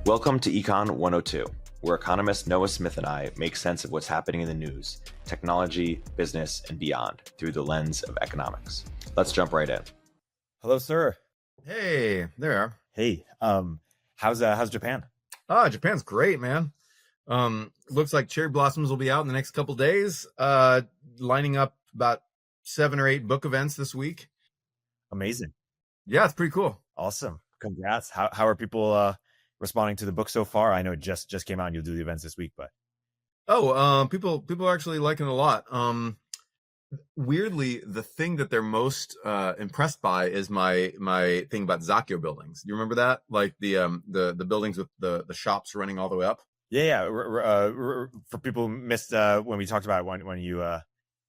Welcome to Econ 102, where economist Noah Smith and I make sense of what's happening in the news, technology, business, and beyond through the lens of economics. Let's jump right in. Hello, sir. Hey, there you are. Hey, how's Japan? Japan's great, man. Looks like cherry blossoms will be out in the next couple days. Lining up about 7 or 8 book events this week. Amazing. Yeah, it's pretty cool. Awesome. Congrats. How are people responding to the book so far? I know it just came out and you'll do the events this week, but people are actually liking it a lot. Weirdly, the thing that they're most impressed by is my thing about Zakyo buildings. You remember that? Like the buildings with the shops running all the way up? Yeah. For people who missed when we talked about it, why don't you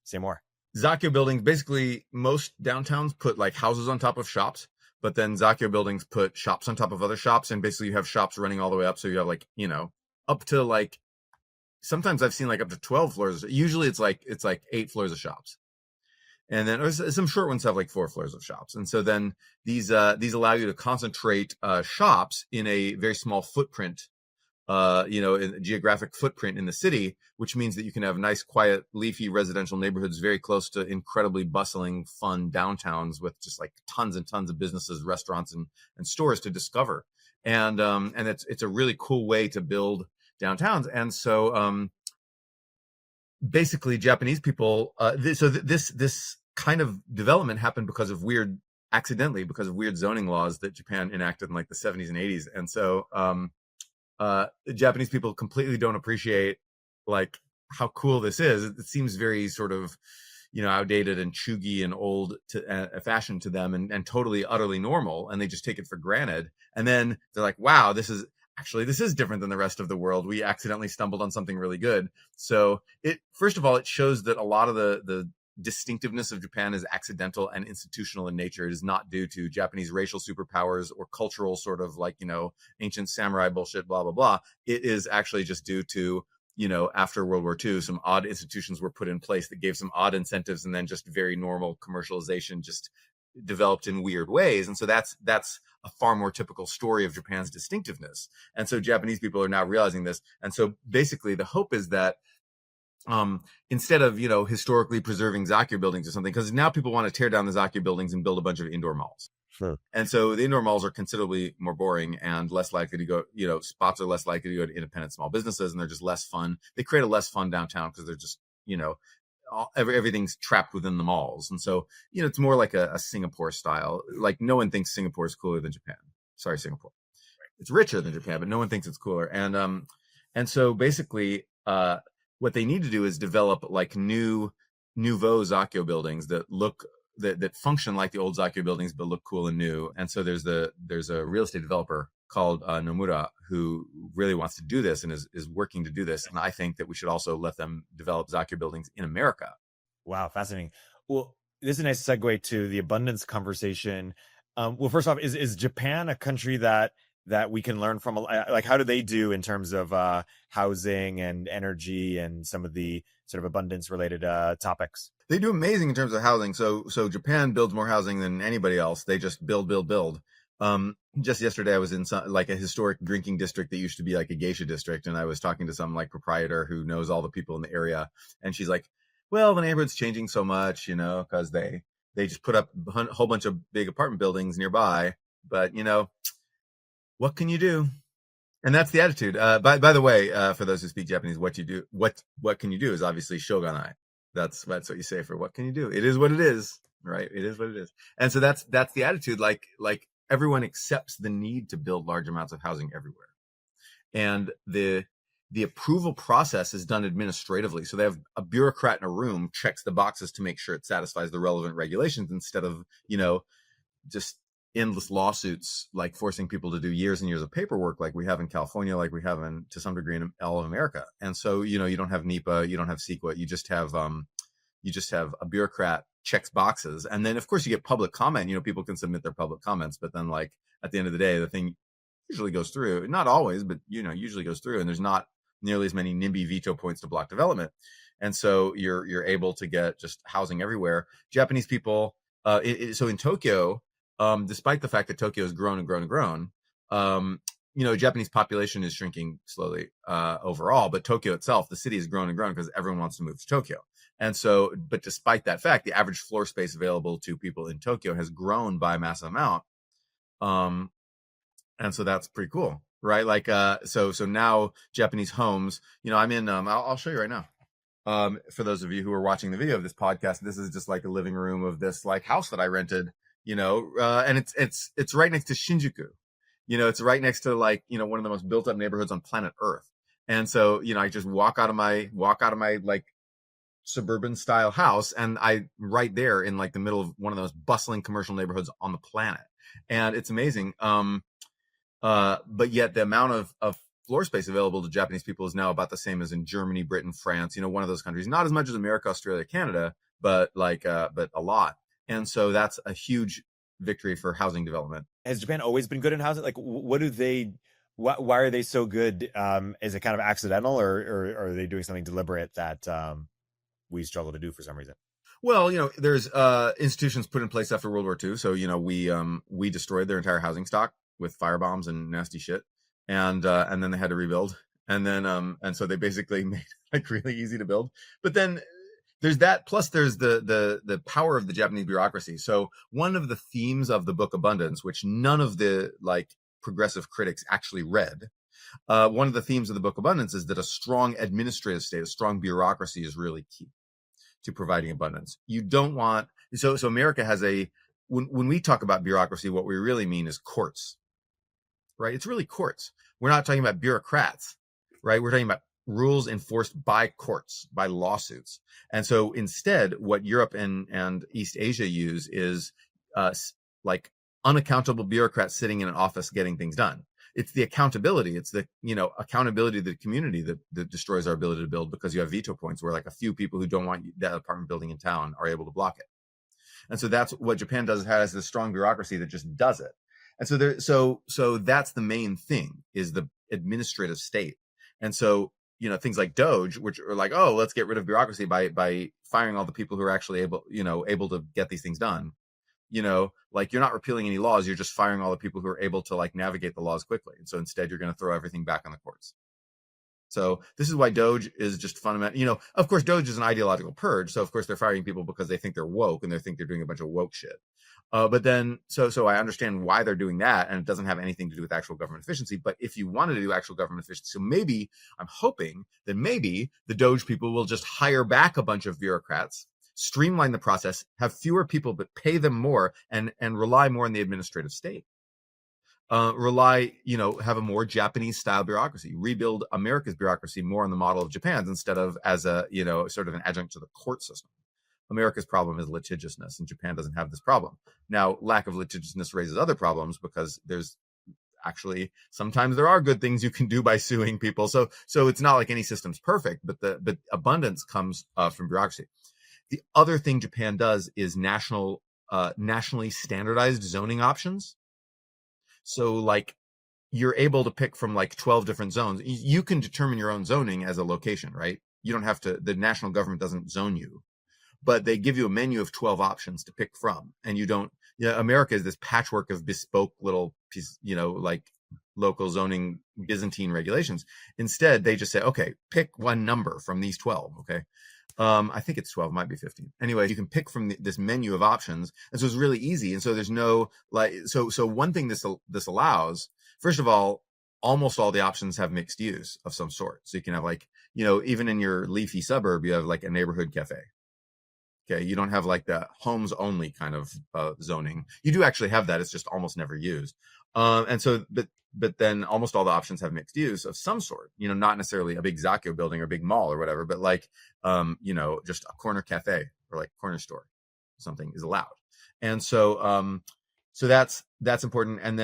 say more? Zakyo buildings, basically most downtowns put like houses on top of shops, but then Zakyo buildings put shops on top of other shops, and basically you have shops running all the way up. So you have like, up to like, sometimes I've seen like up to 12 floors. Usually it's like 8 floors of shops. And then some short ones have like 4 floors of shops. And so then these allow you to concentrate shops in a very small footprint, in a geographic footprint in the city, which means that you can have nice, quiet, leafy residential neighborhoods very close to incredibly bustling, fun downtowns with just like tons and tons of businesses, restaurants, and stores to discover. And it's a really cool way to build downtowns. And so basically Japanese people, this kind of development happened accidentally because of weird zoning laws that Japan enacted in like the 70s and 80s. And so Japanese people completely don't appreciate like how cool this is. It seems very sort of, outdated and chuggy and old to fashioned to them, and totally utterly normal. And they just take it for granted. And then they're like, wow, this is different than the rest of the world. We accidentally stumbled on something really good. So first of all, it shows that a lot of the distinctiveness of Japan is accidental and institutional in nature. It is not due to Japanese racial superpowers or cultural sort of like, ancient samurai bullshit, blah, blah, blah. It is actually just due to, after World War II, some odd institutions were put in place that gave some odd incentives, and then just very normal commercialization just developed in weird ways. And so that's a far more typical story of Japan's distinctiveness. And so Japanese people are now realizing this. And so basically the hope is that instead of, historically preserving Zakyo buildings or something, because now people want to tear down the Zakyo buildings and build a bunch of indoor malls. Sure. And so the indoor malls are considerably more boring and less likely to go, spots are less likely to go to independent small businesses, and they're just less fun. They create a less fun downtown because they're just, everything's trapped within the malls. And so, it's more like a Singapore style. Like no one thinks Singapore is cooler than Japan. Sorry, Singapore. It's richer than Japan, but no one thinks it's cooler. And so basically, what they need to do is develop like nouveau Zakyo buildings that function like the old Zakyo buildings but look cool and new. And so there's a real estate developer called Nomura who really wants to do this and is working to do this. And I think that we should also let them develop Zakyo buildings in America. Wow, fascinating. Well, this is a nice segue to the abundance conversation. Well, first off, is Japan a country that we can learn from? Like, how do they do in terms of housing and energy and some of the sort of abundance related topics? They do amazing in terms of housing. So Japan builds more housing than anybody else. They just build. Just yesterday, I was in like a historic drinking district that used to be like a geisha district, and I was talking to some like proprietor who knows all the people in the area, and she's like, "Well, the neighborhood's changing so much, because they just put up a whole bunch of big apartment buildings nearby, but what can you do?" And that's the attitude. By the way, for those who speak Japanese, what can you do is obviously shogunai. That's what you say for what can you do. It is what it is, right? It is what it is. And so that's the attitude. Like everyone accepts the need to build large amounts of housing everywhere. And the approval process is done administratively. So they have a bureaucrat in a room checks the boxes to make sure it satisfies the relevant regulations, instead of, just endless lawsuits, like forcing people to do years and years of paperwork like we have in California, like we have to some degree in all of America. And so, you don't have NEPA, you don't have CEQA, you just have a bureaucrat checks boxes. And then of course you get public comment, people can submit their public comments, but then like at the end of the day, the thing usually goes through, not always, but usually goes through, and there's not nearly as many NIMBY veto points to block development. And so you're able to get just housing everywhere. Japanese people, so in Tokyo, despite the fact that Tokyo has grown and grown and grown, Japanese population is shrinking slowly overall, but Tokyo itself, the city has grown and grown because everyone wants to move to Tokyo. And so, but despite that fact, the average floor space available to people in Tokyo has grown by a massive amount. And so that's pretty cool, right? Like, so now Japanese homes, I'm in, I'll show you right now. For those of you who are watching the video of this podcast, this is just like a living room of this like house that I rented, and it's right next to Shinjuku. It's right next to like, one of the most built up neighborhoods on planet Earth. And so, I just walk out of my like suburban style house, and I right there in like the middle of one of those bustling commercial neighborhoods on the planet. And it's amazing. But yet the amount of floor space available to Japanese people is now about the same as in Germany, Britain, France, one of those countries, not as much as America, Australia, Canada, but but a lot. And so that's a huge victory for housing development. Has Japan always been good in housing? Like, what do they, why are they so good? Is it kind of accidental, or are they doing something deliberate that we struggle to do for some reason? Well, there's institutions put in place after World War II. So, we destroyed their entire housing stock with firebombs and nasty shit. And then they had to rebuild. And then, and so they basically made it like really easy to build. But then there's that, plus there's the power of the Japanese bureaucracy. So one of the themes of the book Abundance, which none of the like progressive critics actually read, one of the themes of the book Abundance is that a strong administrative state, a strong bureaucracy is really key to providing abundance. You don't want, so America has when we talk about bureaucracy, what we really mean is courts, right? It's really courts. We're not talking about bureaucrats, right? We're talking about rules enforced by courts, by lawsuits. And so instead, what Europe and East Asia use is like unaccountable bureaucrats sitting in an office getting things done. It's the accountability. It's the, accountability to the community that destroys our ability to build, because you have veto points where like a few people who don't want that apartment building in town are able to block it. And so that's what Japan does. It has this strong bureaucracy that just does it. And so that's the main thing, is the administrative state. And so, things like Doge, which are like, oh, let's get rid of bureaucracy by firing all the people who are actually able to get these things done. Like you're not repealing any laws. You're just firing all the people who are able to like navigate the laws quickly. And so instead you're going to throw everything back on the courts. So this is why Doge is just fundamental. Of course, Doge is an ideological purge. So of course they're firing people because they think they're woke and they think they're doing a bunch of woke shit. But then, so I understand why they're doing that, and it doesn't have anything to do with actual government efficiency. But if you wanted to do actual government efficiency, so maybe I'm hoping that maybe the Doge people will just hire back a bunch of bureaucrats, streamline the process, have fewer people, but pay them more, and rely more on the administrative state. Have a more Japanese style bureaucracy, rebuild America's bureaucracy more on the model of Japan's instead of as a, sort of an adjunct to the court system. America's problem is litigiousness, and Japan doesn't have this problem. Now, lack of litigiousness raises other problems, because there's actually, sometimes there are good things you can do by suing people. So it's not like any system's perfect, but abundance comes from bureaucracy. The other thing Japan does is nationally standardized zoning options. So like you're able to pick from like 12 different zones. You can determine your own zoning as a location, right? You don't have to, the national government doesn't zone you, but they give you a menu of 12 options to pick from. And America is this patchwork of bespoke little piece, like local zoning Byzantine regulations. Instead, they just say, okay, pick one number from these 12. Okay. I think it's 12, might be 15. Anyway, you can pick from this menu of options. And so it's really easy. And so there's no so one thing this allows, first of all, almost all the options have mixed use of some sort. So you can have like, even in your leafy suburb, you have like a neighborhood cafe. Okay. You don't have like the homes only kind of zoning. You do actually have that. It's just almost never used. And so, but then almost all the options have mixed use of some sort, not necessarily a big Zakyo building or big mall or whatever, but like, just a corner cafe or like corner store, something is allowed. And so, so that's important. And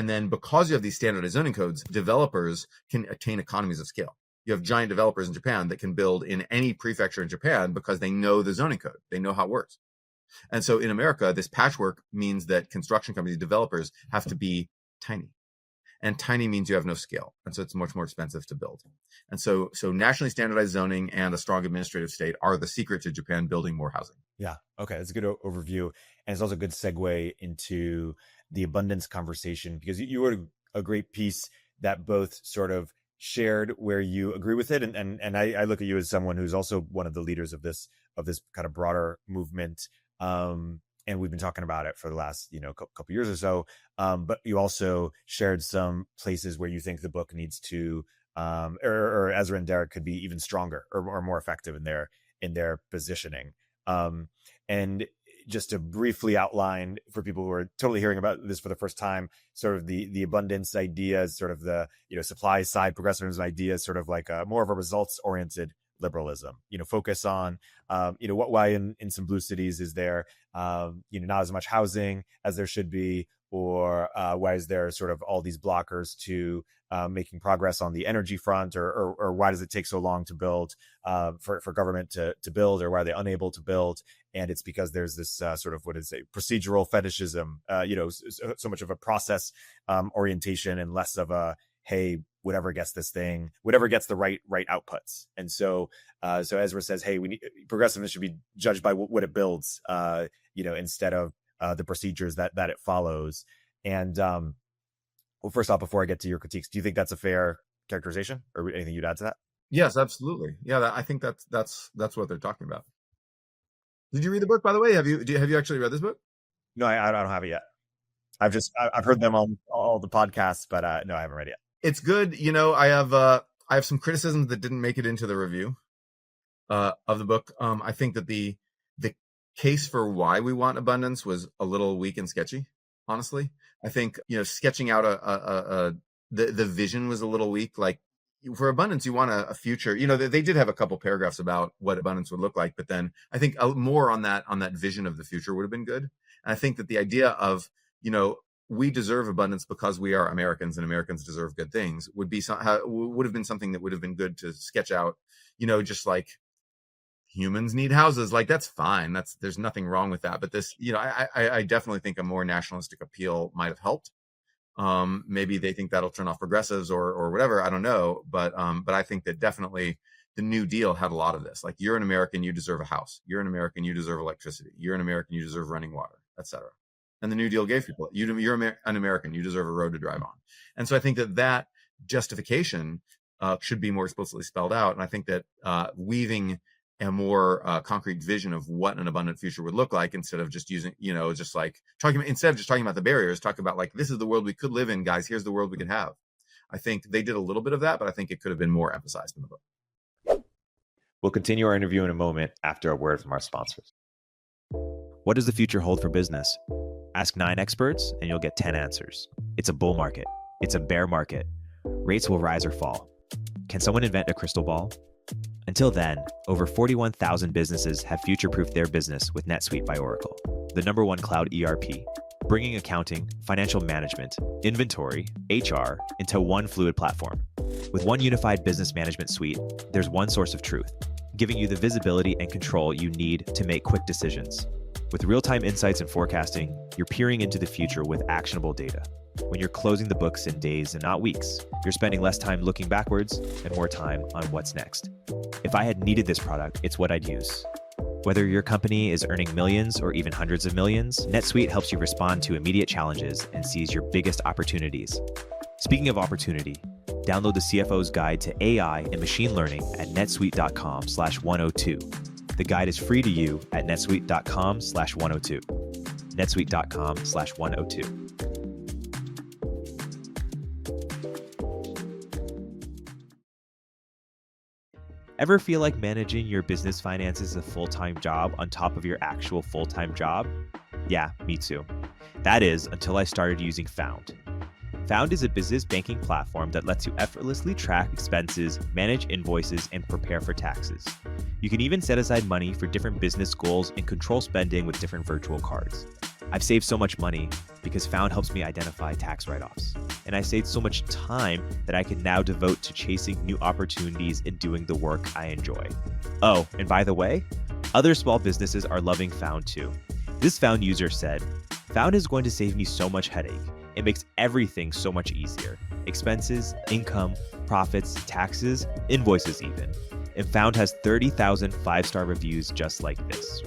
then because you have these standardized zoning codes, developers can attain economies of scale. You have giant developers in Japan that can build in any prefecture in Japan because they know the zoning code. They know how it works. And so in America, this patchwork means that construction companies, developers have to be tiny. And tiny means you have no scale. And so it's much more expensive to build. And so nationally standardized zoning and a strong administrative state are the secret to Japan building more housing. Yeah. Okay. That's a good overview. And it's also a good segue into the abundance conversation, because you wrote a great piece that both sort of shared where you agree with it, and I look at you as someone who's also one of the leaders of this kind of broader movement, and we've been talking about it for the last couple years or so, but you also shared some places where you think the book needs to or Ezra and Derek could be even stronger or more effective in their positioning, and just to briefly outline for people who are totally hearing about this for the first time, sort of the abundance ideas, sort of the supply side progressivism ideas, sort of like more of a results oriented liberalism. Focus on why in some blue cities is there not as much housing as there should be, or why is there sort of all these blockers to making progress on the energy front, or why does it take so long to build for government to build, or why are they unable to build? And it's because there's this sort of procedural fetishism, so much of a process orientation and less of a, hey, whatever gets the right outputs. And so Ezra says, hey, progressiveness should be judged by what it builds, instead of the procedures that it follows. And well, first off, before I get to your critiques, do you think that's a fair characterization, or anything you'd add to that? Yes, absolutely. Yeah, I think that's what they're talking about. Did you read the book, by the way? Have you actually read this book? No, I don't have it yet. I've heard them on all the podcasts, but no, I haven't read it yet. It's good. I have some criticisms that didn't make it into the review of the book. I think that the case for why we want abundance was a little weak and sketchy, honestly. I think sketching out the vision was a little weak. Like, for abundance, you want a future. They did have a couple paragraphs about what abundance would look like, but then I think more on that vision of the future would have been good. And I think that the idea of we deserve abundance because we are Americans and Americans deserve good things would have been something that would have been good to sketch out. Just like humans need houses, like that's fine. There's nothing wrong with that. But this, I definitely think a more nationalistic appeal might have helped. Maybe they think that'll turn off progressives or whatever. I don't know. But I think that definitely the New Deal had a lot of this. Like, you're an American, you deserve a house. You're an American, you deserve electricity. You're an American, you deserve running water, etc. And the New Deal gave people, you're an American, you deserve a road to drive on. And so I think that justification should be more explicitly spelled out. And I think that weaving a more concrete vision of what an abundant future would look like, instead of just using, instead of just talking about the barriers, talk about like, this is the world we could live in, guys. Here's the world we could have. I think they did a little bit of that, but I think it could have been more emphasized in the book. We'll continue our interview in a moment after a word from our sponsors. What does the future hold for business? Ask 9 experts and you'll get 10 answers. It's a bull market. It's a bear market. Rates will rise or fall. Can someone invent a crystal ball? Until then, over 41,000 businesses have future-proofed their business with NetSuite by Oracle, the #1 cloud ERP, bringing accounting, financial management, inventory, HR into one fluid platform. With one unified business management suite, there's one source of truth, giving you the visibility and control you need to make quick decisions. With real-time insights and forecasting, you're peering into the future with actionable data. When you're closing the books in days and not weeks, you're spending less time looking backwards and more time on what's next. If I had needed this product, it's what I'd use. Whether your company is earning millions or even hundreds of millions, NetSuite helps you respond to immediate challenges and seize your biggest opportunities. Speaking of opportunity, download the CFO's Guide to AI and Machine Learning at netsuite.com/102. The guide is free to you at netsuite.com/102. netsuite.com/102. Ever feel like managing your business finances is a full-time job on top of your actual full-time job? Yeah, me too. That is, until I started using Found. Found is a business banking platform that lets you effortlessly track expenses, manage invoices, and prepare for taxes. You can even set aside money for different business goals and control spending with different virtual cards. I've saved so much money because Found helps me identify tax write-offs. And I saved so much time that I can now devote to chasing new opportunities and doing the work I enjoy. Oh, and by the way, other small businesses are loving Found too. This Found user said, "Found is going to save me so much headache. It makes everything so much easier. Expenses, income, profits, taxes, invoices even. And Found has 30,000 5-star reviews just like this."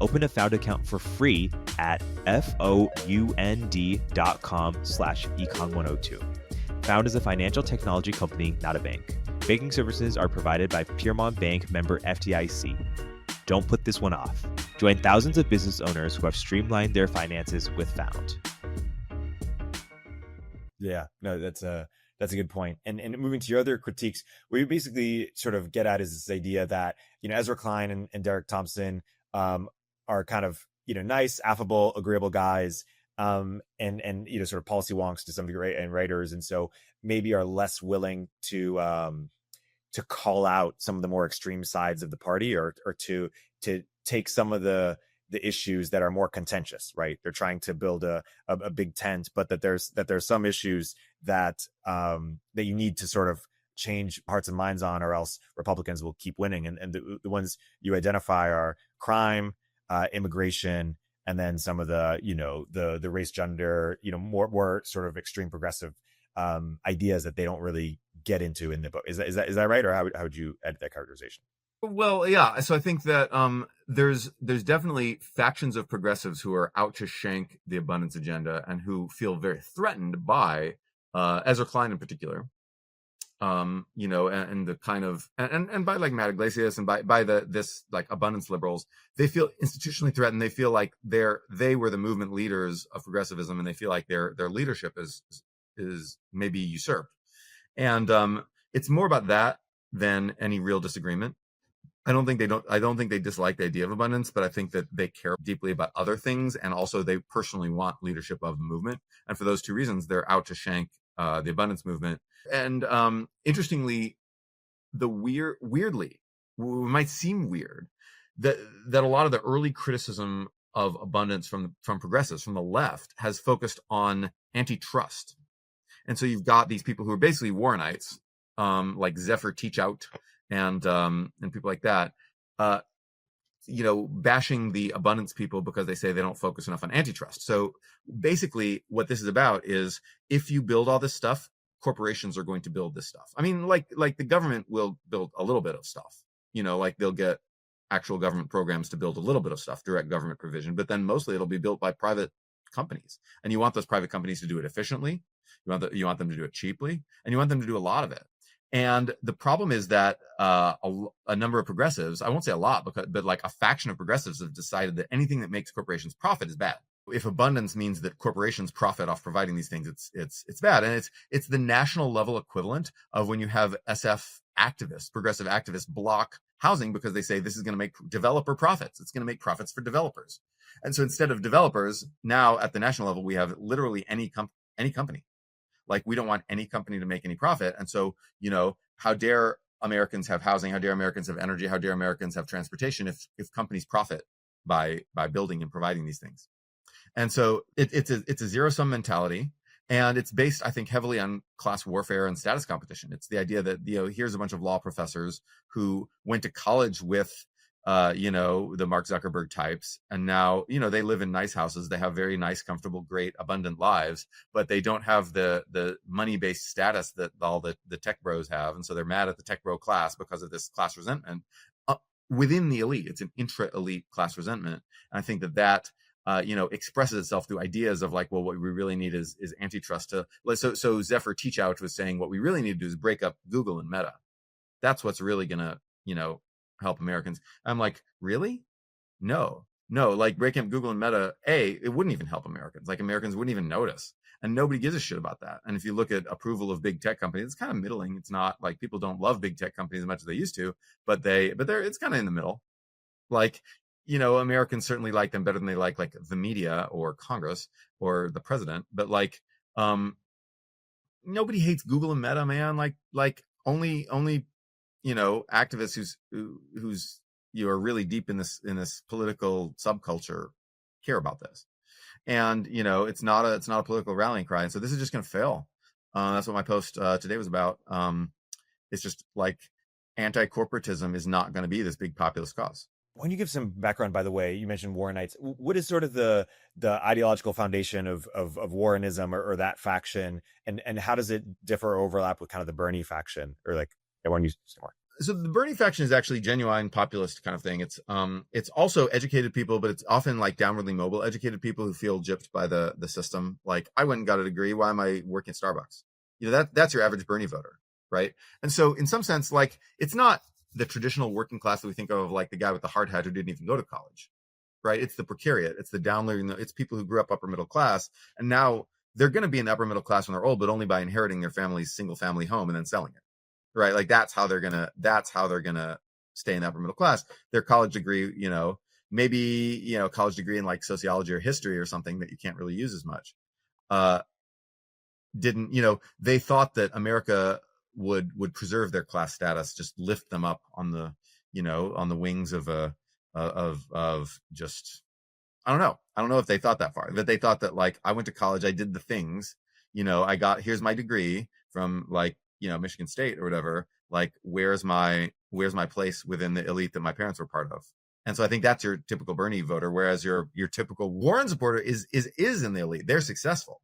Open a Found account for free at found.com/econ102. Found is a financial technology company, not a bank. Banking services are provided by Piermont Bank member FDIC. Don't put this one off. Join thousands of business owners who have streamlined their finances with Found. Yeah, no, that's a good point. And moving to your other critiques, where you basically sort of get at is this idea that, Ezra Klein and Derek Thompson are kind of, nice, affable, agreeable guys, and sort of policy wonks to some degree and writers, and so maybe are less willing to call out some of the more extreme sides of the party, or to take some of the issues that are more contentious, right? They're trying to build a big tent, but that there's some issues that that you need to sort of change hearts and minds on, or else Republicans will keep winning. And the ones you identify are crime, immigration, and then some of the the race, gender, more sort of extreme progressive ideas that they don't really get into in the book. Is that right, or how would you edit that characterization? Well, yeah. So I think that there's definitely factions of progressives who are out to shank the abundance agenda and who feel very threatened by Ezra Klein in particular. And the kind of and by like Matt Iglesias and by this like abundance liberals, they feel institutionally threatened. They feel like they were the movement leaders of progressivism, and they feel like their leadership is maybe usurped. And it's more about that than any real disagreement. I don't think they dislike the idea of abundance, but I think that they care deeply about other things, and also they personally want leadership of the movement. And for those two reasons, they're out to shank the abundance movement. And interestingly, weirdly, it might seem weird that a lot of the early criticism of abundance from progressives, from the left, has focused on antitrust. And so you've got these people who are basically Warrenites, like Zephyr Teachout and people like that, bashing the abundance people because they say they don't focus enough on antitrust. So basically what this is about is, if you build all this stuff, corporations are going to build this stuff. I mean, like the government will build a little bit of stuff, like they'll get actual government programs to build a little bit of stuff, direct government provision, but then mostly it'll be built by private companies. And you want those private companies to do it efficiently. You want them to do it cheaply, and you want them to do a lot of it. And the problem is that a number of progressives, I won't say a lot, but like a faction of progressives have decided that anything that makes corporations profit is bad. If abundance means that corporations profit off providing these things, it's bad. And it's the national level equivalent of when you have SF activists, progressive activists, block housing because they say this is going to make developer profits. It's going to make profits for developers. And so instead of developers, now at the national level, we have literally any company. Like, we don't want any company to make any profit. And so, how dare Americans have housing? How dare Americans have energy? How dare Americans have transportation if companies profit by building and providing these things? And so it's a zero-sum mentality. And it's based, I think, heavily on class warfare and status competition. It's the idea that, here's a bunch of law professors who went to college with the Mark Zuckerberg types. And now, they live in nice houses. They have very nice, comfortable, great, abundant lives, but they don't have the money-based status that all the tech bros have. And so they're mad at the tech bro class because of this class resentment within the elite. It's an intra-elite class resentment. And I think that expresses itself through ideas of like, well, what we really need is antitrust. So Zephyr Teachout was saying what we really need to do is break up Google and Meta. That's what's really going to, help Americans. I'm like, really? No, like breaking up Google and Meta, it wouldn't even help Americans. Like, Americans wouldn't even notice. And nobody gives a shit about that. And if you look at approval of big tech companies, it's kind of middling. It's not like people don't love big tech companies as much as they used to, but it's kind of in the middle. Like, Americans certainly like them better than they like the media or Congress or the president. But like, nobody hates Google and Meta, man. Like only activists who's are really deep in this political subculture care about this. And it's not a political rallying cry. And so this is just going to fail. That's what my post today was about. It's just like, anti-corporatism is not going to be this big populist cause. When you give some background, by the way, you mentioned Warrenites. What is sort of the ideological foundation of Warrenism or that faction, and how does it differ or overlap with kind of the Bernie faction, or like everyone uses more? So the Bernie faction is actually genuine populist kind of thing. It's also educated people, but it's often like downwardly mobile educated people who feel gypped by the system. Like, I went and got a degree. Why am I working at Starbucks? that's your average Bernie voter, right? And so in some sense, like, it's not the traditional working class that we think of, like the guy with the hard hat who didn't even go to college, right? It's the precariat, it's the downloading, it's people who grew up upper middle class, and now they're going to be in the upper middle class when they're old, but only by inheriting their family's single family home and then selling it, right? Like, that's how they're gonna stay in the upper middle class. Their college degree, maybe college degree in like sociology or history or something that you can't really use as much, didn't, they thought that America would preserve their class status, just lift them up on the wings of just, I don't know if they thought that far, but they thought that, like, I went to college, I did the things, here's my degree from, like, Michigan State or whatever, like, where's my place within the elite that my parents were part of. And so I think that's your typical Bernie voter, whereas your typical Warren supporter is in the elite. They're successful.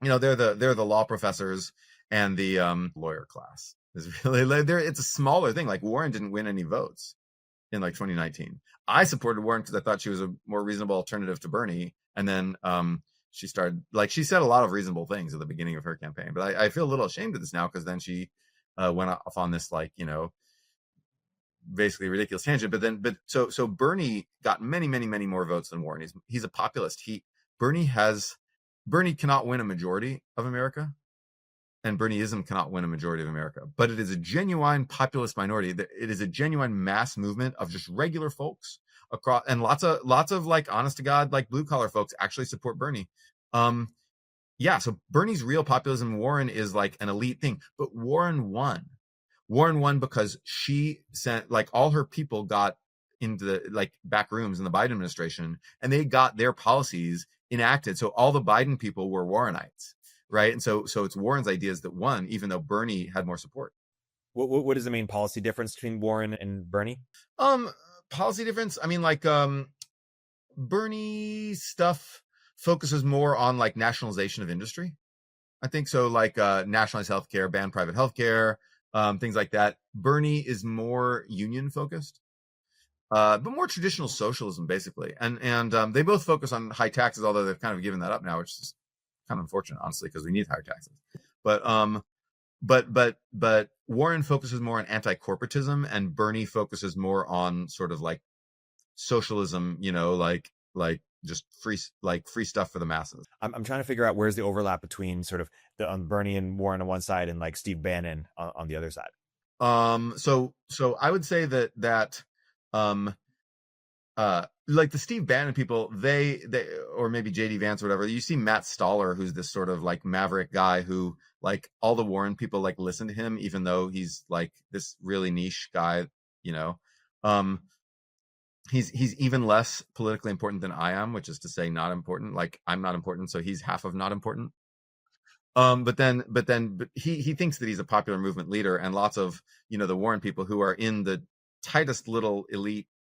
They're the law professors and the lawyer class. Is really, it's a smaller thing. Like, Warren didn't win any votes in like 2019. I supported Warren because I thought she was a more reasonable alternative to Bernie. And then she started, like, she said a lot of reasonable things at the beginning of her campaign. But I feel a little ashamed of this now, because then she went off on this, like, basically ridiculous tangent. But so Bernie got many, many, many more votes than Warren. He's a populist. Bernie cannot win a majority of America, and Bernieism cannot win a majority of America, but it is a genuine populist minority. It is a genuine mass movement of just regular folks across, and lots of like, honest to God, like, blue collar folks actually support Bernie. So Bernie's real populism. Warren is like an elite thing, but Warren won because she sent, like, all her people got into the, like, back rooms in the Biden administration, and they got their policies enacted. So all the Biden people were Warrenites, right? And so it's Warren's ideas that won, even though Bernie had more support. What is the main policy difference between Warren and Bernie? Policy difference, I mean, like, Bernie stuff focuses more on, like, nationalization of industry, I think. So, like, nationalize healthcare, ban private healthcare, things like that. Bernie is more union focused, but more traditional socialism, basically. And they both focus on high taxes, although they've kind of given that up now, which is kind of unfortunate, honestly, because we need higher taxes. But Warren focuses more on anti-corporatism, and Bernie focuses more on sort of like socialism, like just free stuff for the masses. I'm trying to figure out where's the overlap between sort of the Bernie and Warren on one side and like Steve Bannon on the other side. So I would say that like the Steve Bannon people, they or maybe JD Vance or whatever, you see Matt Stoller, who's this sort of like maverick guy who, like, all the Warren people like listen to him, even though he's like this really niche guy, he's even less politically important than I am, which is to say not important. Like, I'm not important, so he's half of not important. But he thinks that he's a popular movement leader, and lots of, the Warren people who are in the tightest little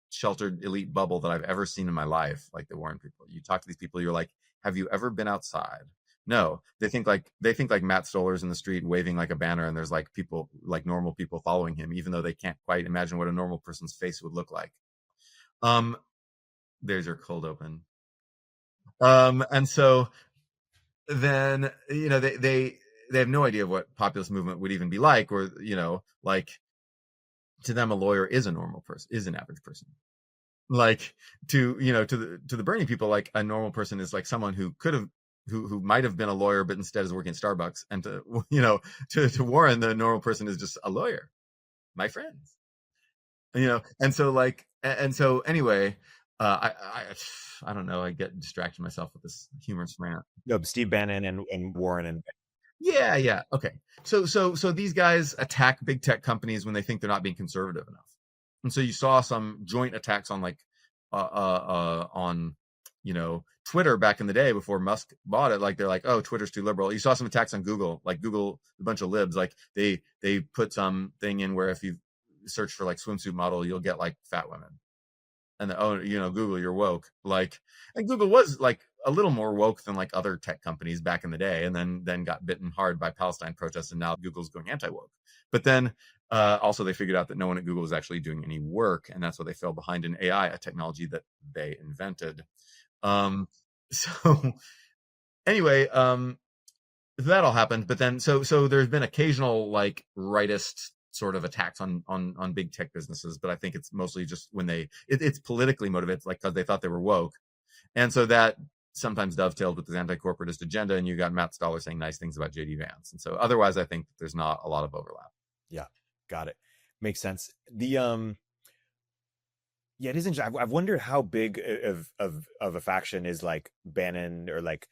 sheltered elite bubble that I've ever seen in my life, like the Warren people. You talk to these people, you're like, have you ever been outside? No. They think like Matt Stoller's in the street waving like a banner, and there's like people, like normal people following him, even though they can't quite imagine what a normal person's face would look like. There's your cold open. And so then, they have no idea of what populist movement would even be like, or, like, to them, a lawyer is a normal person, is an average person. Like, to the Bernie people, like, a normal person is like someone who might have been a lawyer, but instead is working at Starbucks. And to Warren, the normal person is just a lawyer, my friends, and so anyway, I don't know. I get distracted myself with this humorous rant. No, Steve Bannon and Warren and yeah. Okay. So these guys attack big tech companies when they think they're not being conservative enough, and so you saw some joint attacks on like on Twitter back in the day before Musk bought it. Like, they're like, oh, Twitter's too liberal. You saw some attacks on Google, like Google, a bunch of libs, like they put some thing in where if you search for like swimsuit model, you'll get like fat women. And Google, you're woke. Like, and Google was like a little more woke than like other tech companies back in the day, and then got bitten hard by Palestine protests, and now Google's going anti-woke. But then also they figured out that no one at Google was actually doing any work, and that's why they fell behind in AI, a technology that they invented. So anyway, that all happened, but then so there's been occasional like rightist sort of attacks on big tech businesses, but I think it's mostly just when it's politically motivated, like because they thought they were woke, and so that sometimes dovetailed with this anti-corporatist agenda, and you got Matt Stoller saying nice things about JD Vance, and so otherwise I think there's not a lot of overlap. Yeah, got it. Makes sense. Yeah, it is interesting. I've wondered how big of a faction is like Bannon, or like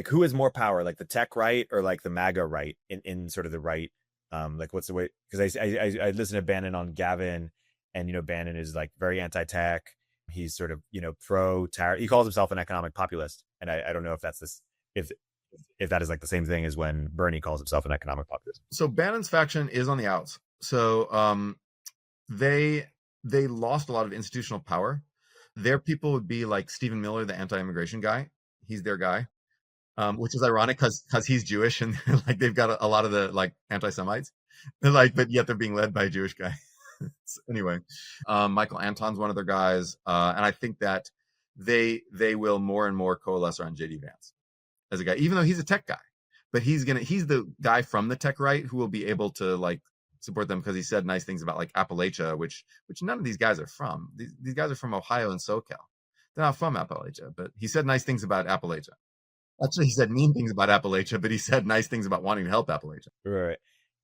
who has more power, like the tech right or like the MAGA right in sort of the right. Like what's the way? Because I listened to Bannon on Gavin, and Bannon is like very anti-tech. He's sort of pro tariff. He calls himself an economic populist, and I don't know if that's this if that is like the same thing as when Bernie calls himself an economic populist. So Bannon's faction is on the outs. So they lost a lot of institutional power. Their people would be like Stephen Miller, the anti-immigration guy. He's their guy, which is ironic because he's Jewish, and like they've got a lot of the like anti-Semites, like, but yet they're being led by a Jewish guy. Anyway, Michael Anton's one of their guys, and I think that they will more and more coalesce around JD Vance as a guy, even though he's a tech guy. But he's the guy from the tech right who will be able to like support them because he said nice things about like Appalachia, which none of these guys are from. These guys are from Ohio and SoCal. They're not from Appalachia, but he said nice things about Appalachia. Actually, he said mean things about Appalachia, but he said nice things about wanting to help Appalachia. Right.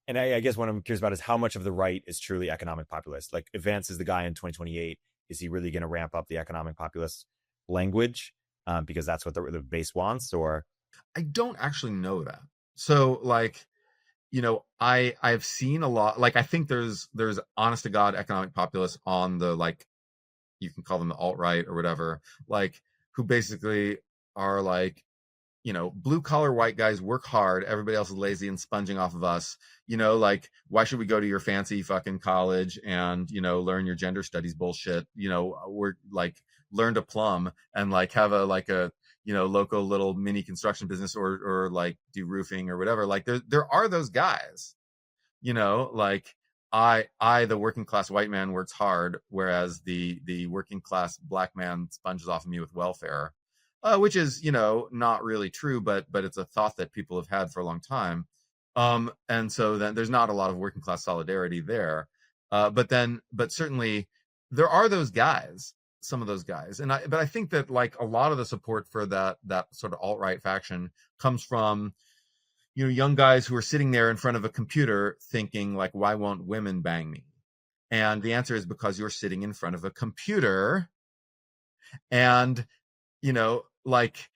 And I guess what I'm curious about is how much of the right is truly economic populist. Like, if Vance is the guy in 2028, is he really going to ramp up the economic populist language because that's what the base wants? Or I don't actually know that. So, like, I've seen a lot. Like, I think there's honest to God economic populists on the, like, you can call them the alt-right or whatever, like, who basically are like, blue collar white guys work hard. Everybody else is lazy and sponging off of us. Like, why should we go to your fancy fucking college and, learn your gender studies bullshit? We're like, learn to plumb and like have a local little mini construction business or like do roofing or whatever. Like there are those guys, like the working class white man works hard, whereas the working class black man sponges off of me with welfare. Which is, not really true, but it's a thought that people have had for a long time. And so then there's not a lot of working class solidarity there. But certainly there are those guys, some of those guys. But I think that like a lot of the support for that sort of alt-right faction comes from, young guys who are sitting there in front of a computer thinking like, why won't women bang me? And the answer is because you're sitting in front of a computer and, like,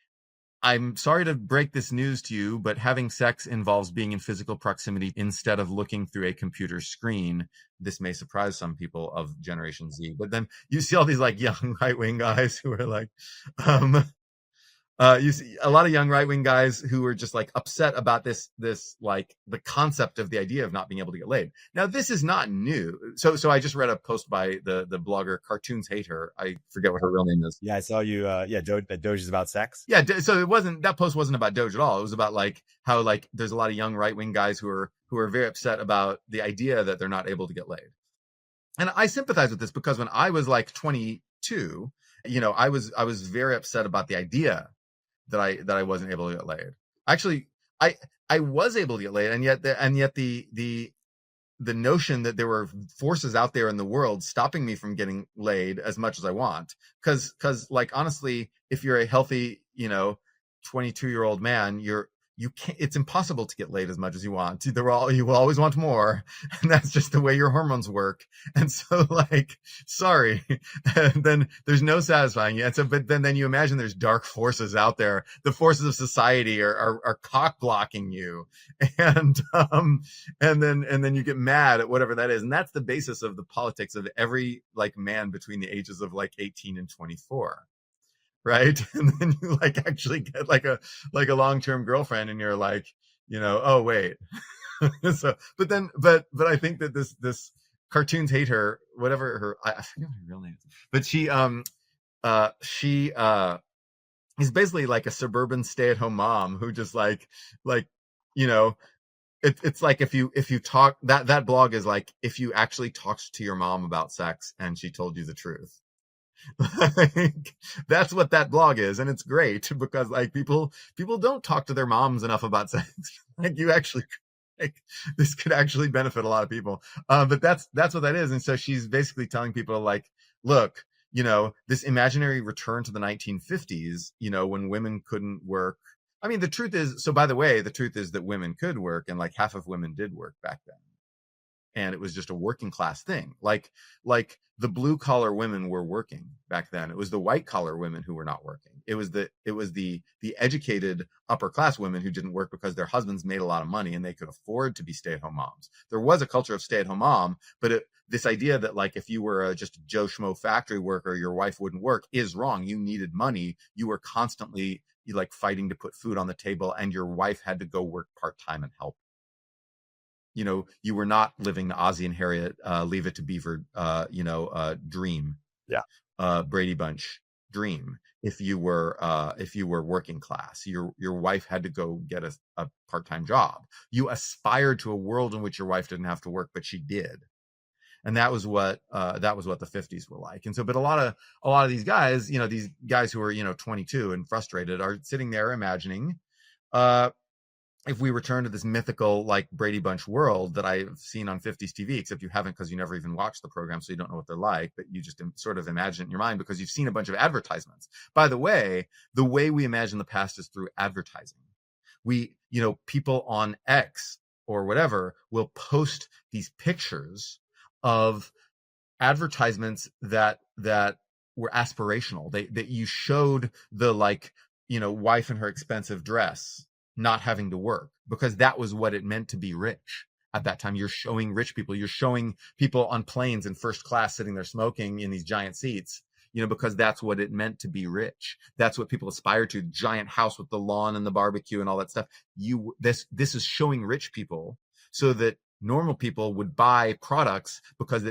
I'm sorry to break this news to you, but having sex involves being in physical proximity instead of looking through a computer screen. This may surprise some people of Generation Z, but then you see all these like young right-wing guys who are like, you see a lot of young right-wing guys who are just like upset about this like the concept of the idea of not being able to get laid. Now, this is not new. So I just read a post by the blogger Cartoons Hate Her. I forget what her real name is. Yeah, I saw you. That Doge is about sex. Yeah, so that post wasn't about Doge at all. It was about like how like there's a lot of young right-wing guys who are very upset about the idea that they're not able to get laid. And I sympathize with this because when I was like 22, I was very upset about the idea that I wasn't able to get laid. Actually, I was able to get laid, and yet the notion that there were forces out there in the world stopping me from getting laid as much as I want. Cause like, honestly, if you're a healthy, 22-year-old man, you can't, it's impossible to get laid as much as you want. You will always want more. And that's just the way your hormones work. And so like, sorry, and then there's no satisfying you. And so, but then you imagine there's dark forces out there. The forces of society are cock blocking you. And then you get mad at whatever that is. And that's the basis of the politics of every like man between the ages of like 18 and 24. Right. And then you like actually get like a long-term girlfriend and you're like, oh wait. So, but I think that this Cartoons Hate Her, whatever her, I forget what her real name is, but she is basically like a suburban stay-at-home mom who just like, it's like if you talk, that blog is like, if you actually talked to your mom about sex and she told you the truth. Like, that's what that blog is, and it's great because like people don't talk to their moms enough about sex. Like you actually, like, this could actually benefit a lot of people. But that's what that is. And so she's basically telling people like, look, this imaginary return to the 1950s, when women couldn't work. I mean, the truth is, so by the way, the truth is that women could work, and like half of women did work back then. And it was just a working class thing. Like the blue collar women were working back then. It was the white collar women who were not working. It was the educated upper class women who didn't work because their husbands made a lot of money and they could afford to be stay at home moms. There was a culture of stay at home mom, but this idea that like if you were just a Joe Schmo factory worker, your wife wouldn't work is wrong. You needed money. You were constantly like fighting to put food on the table, and your wife had to go work part time and help. You were not living the Ozzie and Harriet, Leave It to Beaver, dream. Yeah. Brady Bunch dream. If you were working class, your wife had to go get a part-time job. You aspired to a world in which your wife didn't have to work, but she did. And that was what the 50s were like. And so, but a lot of these guys, these guys who are, 22 and frustrated are sitting there imagining, if we return to this mythical like Brady Bunch world that I've seen on 50s TV, except you haven't because you never even watched the program, so you don't know what they're like, but you just sort of imagine it in your mind because you've seen a bunch of advertisements. By the way we imagine the past is through advertising. We, people on X or whatever will post these pictures of advertisements that were aspirational. That you showed the like, wife in her expensive dress not having to work, because that was what it meant to be rich at that time. You're showing rich people, you're showing people on planes in first class sitting there smoking in these giant seats, because that's what it meant to be rich. That's what people aspire to, giant house with the lawn and the barbecue and all that stuff. This is showing rich people so that normal people would buy products because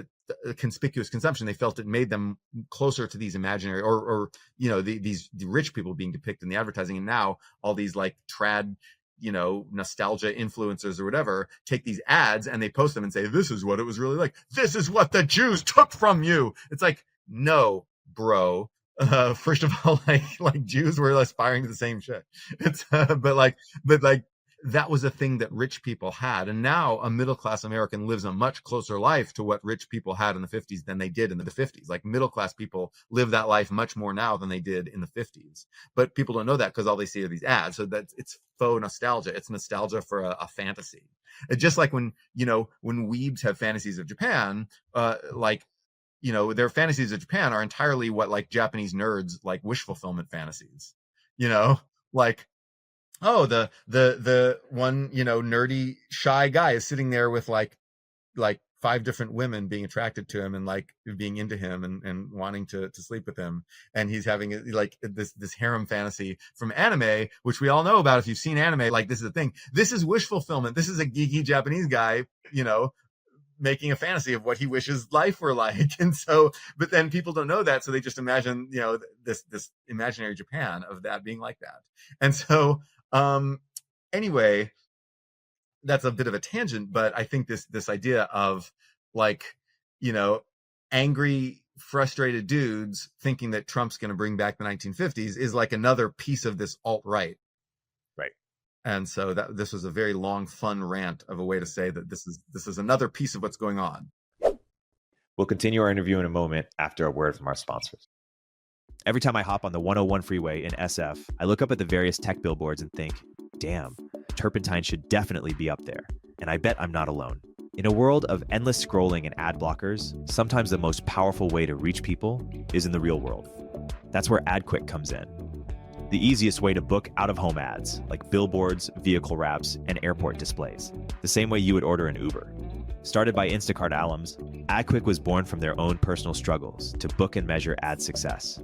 conspicuous consumption, they felt it made them closer to these imaginary or the rich people being depicted in the advertising. And now all these like trad nostalgia influencers or whatever take these ads and they post them and say, this is what it was really like, this is what the Jews took from you. It's like, no, bro. First of all, like Jews were aspiring to the same shit. It's but that was a thing that rich people had. And now a middle-class American lives a much closer life to what rich people had in the 50s than they did in the 50s. Like middle-class people live that life much more now than they did in the 50s. But people don't know that because all they see are these ads. So it's faux nostalgia. It's nostalgia for a fantasy. It's just like when weebs have fantasies of Japan, their fantasies of Japan are entirely what like Japanese nerds like wish fulfillment fantasies, like, oh, the one, nerdy, shy guy is sitting there with like 5 different women being attracted to him and like being into him and wanting to sleep with him. And he's having like this harem fantasy from anime, which we all know about. If you've seen anime, like this is the thing. This is wish fulfillment. This is a geeky Japanese guy, making a fantasy of what he wishes life were like. And so, but then people don't know that. So they just imagine, this imaginary Japan of that being like that. And so, anyway, that's a bit of a tangent, but I think this idea of like, angry, frustrated dudes thinking that Trump's going to bring back the 1950s is like another piece of this alt-right. Right. And so this was a very long, fun rant of a way to say that this is another piece of what's going on. We'll continue our interview in a moment after a word from our sponsors. Every time I hop on the 101 freeway in SF, I look up at the various tech billboards and think, damn, turpentine should definitely be up there. And I bet I'm not alone. In a world of endless scrolling and ad blockers, sometimes the most powerful way to reach people is in the real world. That's where AdQuick comes in. The easiest way to book out-of-home ads, like billboards, vehicle wraps, and airport displays. The same way you would order an Uber. Started by Instacart alums, AdQuick was born from their own personal struggles to book and measure ad success.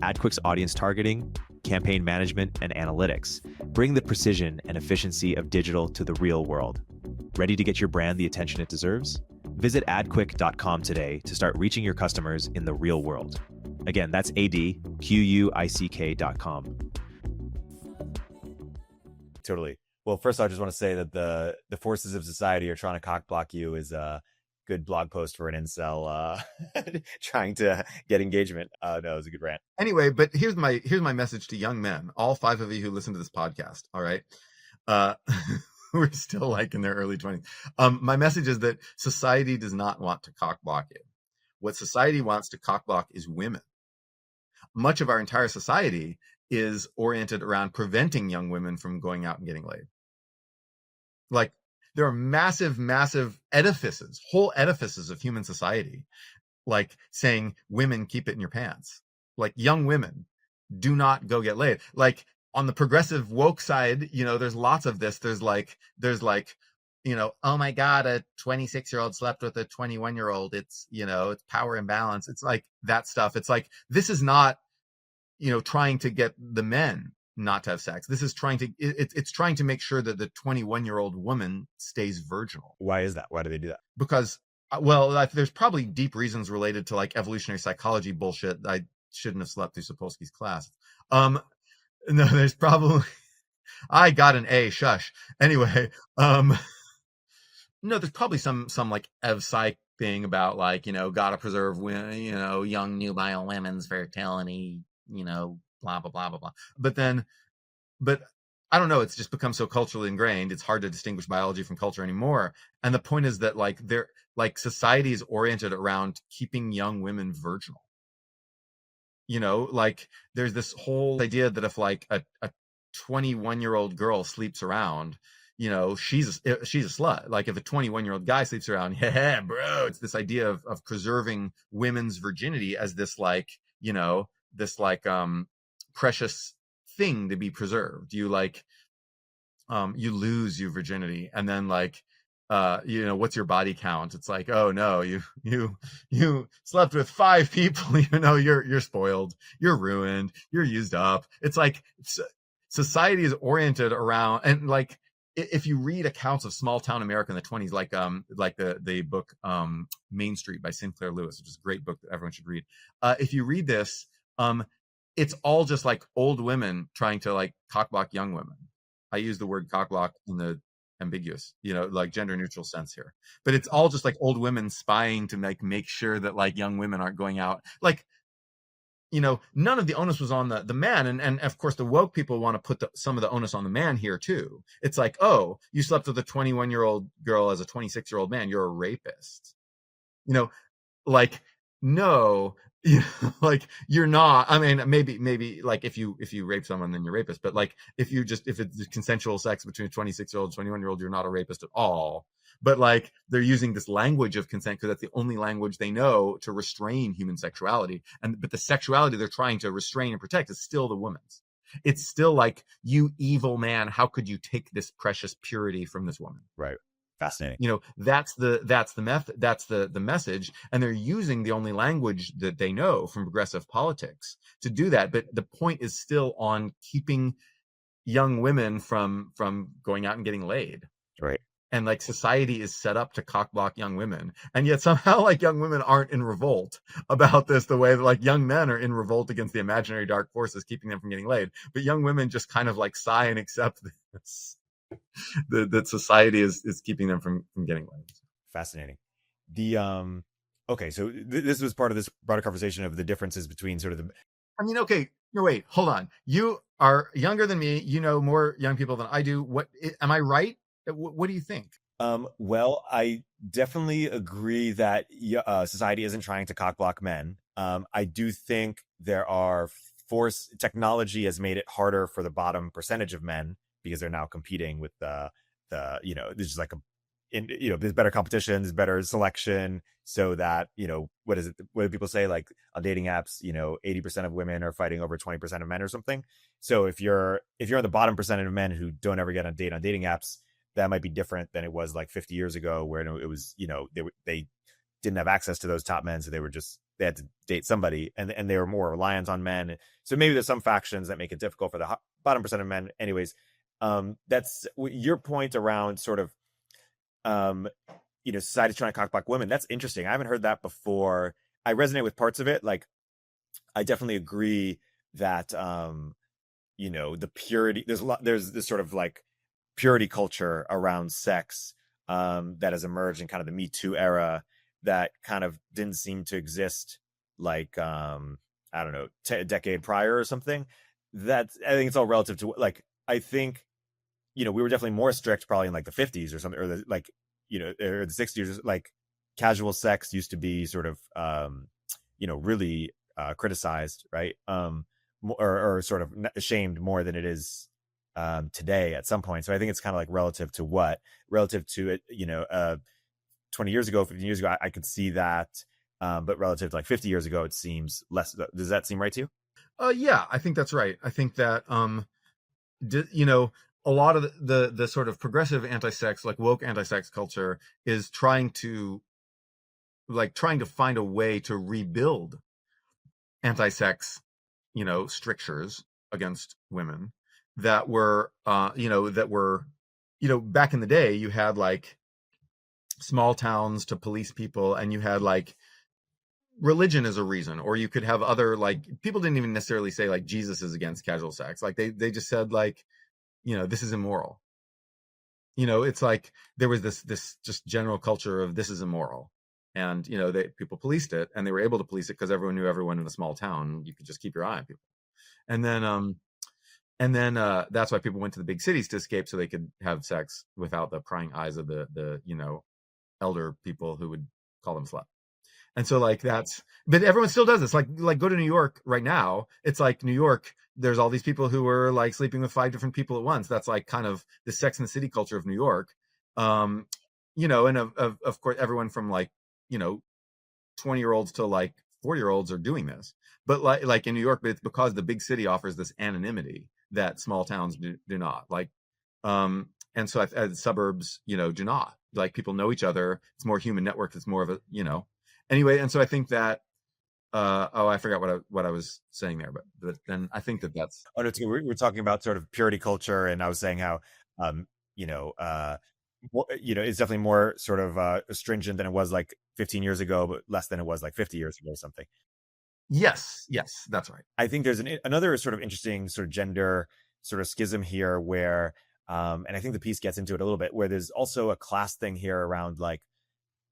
AdQuick's audience targeting, campaign management, and analytics bring the precision and efficiency of digital to the real world. Ready to get your brand the attention it deserves? Visit adquick.com today to start reaching your customers in the real world. Again, that's adquick.com. Totally. Well, first, I just want to say that the forces of society are trying to cock block you is good blog post for an incel trying to get engagement. No, it was a good rant. Anyway, but here's my message to young men, all 5 of you who listen to this podcast. All right. We're still like in their early 20s. My message is that society does not want to cockblock you. What society wants to cockblock is women. Much of our entire society is oriented around preventing young women from going out and getting laid. Like, there are massive, massive edifices, whole edifices of human society, like saying, women, keep it in your pants. Like, young women, do not go get laid. Like, on the progressive woke side, there's lots of this. There's like, oh my God, a 26-year-old slept with a 21-year-old. It's, it's power imbalance. It's like that stuff. It's like, this is not, trying to get the men not to have sex. This is it's trying to make sure that the 21-year-old woman stays virginal. Why is that? Why do they do that? Because, well, there's probably deep reasons related to like evolutionary psychology bullshit. I shouldn't have slept through Sapolsky's class. No, there's probably, I got an A, shush. Anyway, no, there's probably some like ev psych thing about like, gotta preserve women, young nubile women's fertility, blah, blah, blah, blah, blah. But I don't know. It's just become so culturally ingrained. It's hard to distinguish biology from culture anymore. And the point is that like society is oriented around keeping young women virginal. Like there's this whole idea that if like a 21-year-old girl sleeps around, she's a slut. Like if a 21-year-old guy sleeps around, yeah, bro. It's this idea of preserving women's virginity as this like, this like precious thing to be preserved. You like you lose your virginity, and then like what's your body count? It's like, oh no, you slept with 5 people, you're spoiled, you're ruined, you're used up. It's like society is oriented around, and like if you read accounts of small town America in the 20s, like the book Main Street by Sinclair Lewis, which is a great book that everyone should read. If you read this, it's all just like old women trying to like cockblock young women. I use the word cockblock in the ambiguous, like gender neutral sense here, but it's all just like old women spying to make sure that like young women aren't going out. Like, none of the onus was on the man. And of course the woke people want to put some of the onus on the man here too. It's like, oh, you slept with a 21-year-old girl as a 26-year-old man, you're a rapist. Like, no, like you're not. I mean, maybe like if you rape someone, then you're a rapist. But like if it's consensual sex between a 26-year-old and 21-year-old, you're not a rapist at all. But like they're using this language of consent because that's the only language they know to restrain human sexuality. But the sexuality they're trying to restrain and protect is still the woman's. It's still like, you evil man, how could you take this precious purity from this woman? Right. Fascinating. That's the method, that's the message, and they're using the only language that they know from progressive politics to do that. But the point is still on keeping young women from going out and getting laid. Right. And like society is set up to cockblock young women, and yet somehow like young women aren't in revolt about this the way that like young men are in revolt against the imaginary dark forces keeping them from getting laid. But young women just kind of like sigh and accept this. That society is keeping them from getting laid. Fascinating. Okay, so this was part of this broader conversation of the differences between sort of the. I mean, okay, no, wait, hold on. You are younger than me. You know more young people than I do. What am I right? What do you think? Well, I definitely agree that society isn't trying to cockblock men. I do think there are technology has made it harder for the bottom percentage of men, because they're now competing with the there's just like there's better competition, there's better selection, so that what do people say, like on dating apps 80% of women are fighting over 20% of men or something. So if you're in the bottom percentage of men who don't ever get on dating apps, that might be different than it was like 50 years ago, where it was they didn't have access to those top men, so they had to date somebody, and they were more reliant on men. So maybe there's some factions that make it difficult for the bottom percent of men. Anyways, that's your point around sort of society trying to cockblock women. That's interesting. I haven't heard that before. I resonate with parts of it. Like, I definitely agree that the purity, there's this sort of like purity culture around sex that has emerged in kind of the Me Too era, that kind of didn't seem to exist, like I don't know, a decade prior or something. That I think it's all relative to, like, I think, we were definitely more strict probably in like the 50s or something, or or the 60s. Like, casual sex used to be sort of really criticized, right? Or sort of shamed more than it is today at some point. So I think it's kind of like relative to it, 20 years ago, 15 years ago, I could see that. But relative to like 50 years ago, it seems less. Does that seem right to you? Yeah, I think that's right. I think that a lot of the sort of progressive anti-sex, like woke anti-sex culture, is trying to find a way to rebuild anti-sex, strictures against women that were back in the day. You had like small towns to police people, and you had like religion as a reason, or you could have other, like, people didn't even necessarily say like Jesus is against casual sex. Like they just said like, this is immoral. It's like there was this just general culture of this is immoral, and people policed it, and they were able to police it because everyone knew everyone in a small town. You could just keep your eye on people, and then that's why people went to the big cities to escape, so they could have sex without the prying eyes of the elder people who would call them slut. And so like but everyone still does this. Like go to New York right now. It's like New York, there's all these people who are like sleeping with 5 different people at once. That's like kind of the Sex and the City culture of New York. And of course everyone from like, 20-year-olds to like 40-year-olds are doing this. But like in New York, but it's because the big city offers this anonymity that small towns do not. Like, and so the suburbs, do not. Like, people know each other. It's more human network. It's more of a, anyway. And so I think that, I forgot what I was saying there, but then I think that's. Oh no, we're talking about sort of purity culture, and I was saying how, it's definitely more sort of stringent than it was like 15 years ago, but less than it was like 50 years ago or something. Yes, that's right. I think there's another sort of interesting sort of gender sort of schism here where, and I think the piece gets into it a little bit, where there's also a class thing here around, like,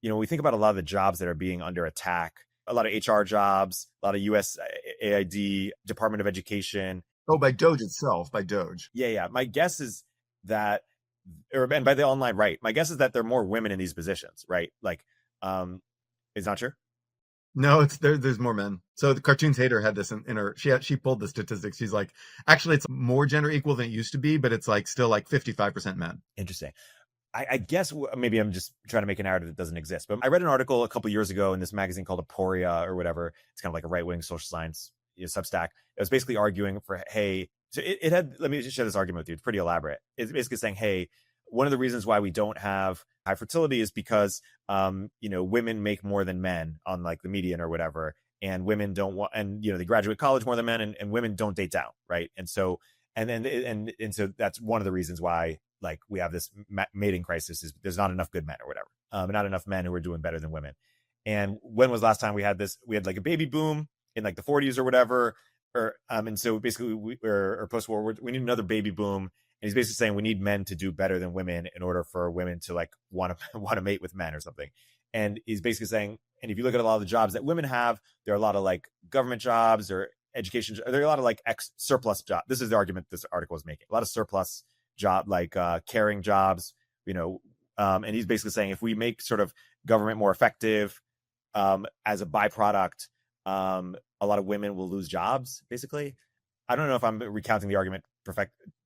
we think about a lot of the jobs that are being under attack, a lot of HR jobs, a lot of USAID, Department of Education. Oh, by Doge itself, by Doge. Yeah. My guess is that, and by the online right, my guess is that there are more women in these positions, right? Like, it's not sure. No, it's there's more men. So the Cartoons Hater had this in her. She pulled the statistics. She's like, actually, it's more gender equal than it used to be, but it's like still like 55% men. Interesting. I guess maybe I'm just trying to make a narrative that doesn't exist. But I read an article a couple years ago in this magazine called Aporia or whatever. It's kind of like a right-wing social science Substack. It was basically arguing for, hey, so it had, let me just share this argument with you. It's pretty elaborate. It's basically saying, hey, one of the reasons why we don't have high fertility is because, women make more than men on like the median or whatever. And women don't want, and, they graduate college more than men, and women don't date down. Right. And so, and so that's one of the reasons why, like, we have this mating crisis, is there's not enough good men or whatever. Not enough men who are doing better than women. And when was the last time we had this? We had like a baby boom in like the 40s or whatever. And so basically or post-war, we need another baby boom. And he's basically saying we need men to do better than women in order for women to like want to mate with men or something. And he's basically saying, and if you look at a lot of the jobs that women have, there are a lot of like government jobs or education. There are a lot of like surplus jobs. This is the argument this article is making. A lot of surplus job, like caring jobs, and he's basically saying if we make sort of government more effective, as a byproduct, a lot of women will lose jobs, basically. I don't know if I'm recounting the argument